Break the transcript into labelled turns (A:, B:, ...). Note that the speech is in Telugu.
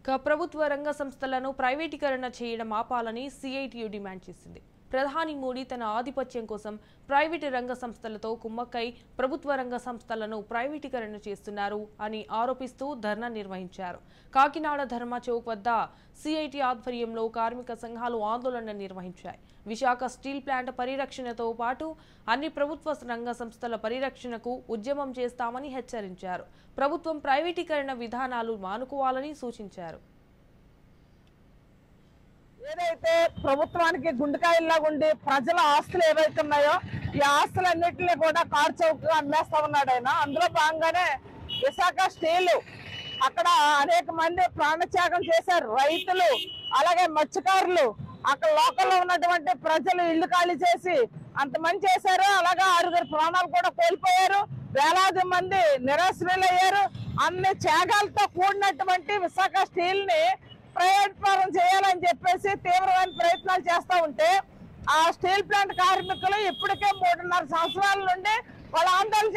A: ప్రభుత్వ రంగ సంస్థలను ప్రైవేటీకరణ చేయడం ఆపాలని సిఐటియు డిమాండ్ చేసింది. ప్రధాని మోడీ తన ఆధిపత్యం కోసం ప్రైవేటు రంగ సంస్థలతో కుమ్మక్కై ప్రభుత్వ రంగ సంస్థలను ప్రైవేటీకరణ చేస్తున్నారు అని ఆరోపిస్తూ ధర్నా నిర్వహించారు. కాకినాడ ధర్మ చౌక్ వద్ద సిఐటి ఆధ్వర్యంలో కార్మిక సంఘాలు ఆందోళన నిర్వహించాయి. విశాఖ స్టీల్ ప్లాంట్ పరిరక్షణతో పాటు అన్ని ప్రభుత్వ రంగ సంస్థల పరిరక్షణకు ఉద్యమం చేస్తామని హెచ్చరించారు. ప్రభుత్వం ప్రైవేటీకరణ విధానాలు మానుకోవాలని సూచించారు.
B: ఏదైతే ప్రభుత్వానికి గుండెకాయల్లాగా ఉండి ప్రజల ఆస్తులు ఏవైతే ఉన్నాయో ఈ ఆస్తులన్నింటినీ కూడా కార్ చౌకగా అమ్మేస్తా ఉన్నాడు ఆయన. అందులో భాగంగానే విశాఖ స్టీల్ అక్కడ అనేక మంది ప్రాణత్యాగం చేశారు. రైతులు అలాగే మత్స్యకారులు అక్కడ లోకల్లో ఉన్నటువంటి ప్రజలు ఇళ్లు ఖాళీ చేసి అంతమంది చేశారు. అలాగే 6 ప్రాణాలు కూడా కోల్పోయారు. వేలాది మంది నిరాశ్రయులయ్యారు. అన్ని త్యాగాలతో కూడినటువంటి విశాఖ స్టీల్ ని ప్రైవేట్ పరం చేయాలని చెప్పేసి తీవ్రమైన ప్రయత్నాలు చేస్తూ ఉంటే ఆ స్టీల్ ప్లాంట్ కార్మికులు ఇప్పటికే 3.5 సంవత్సరాల నుండి వాళ్ళ ఆందోళన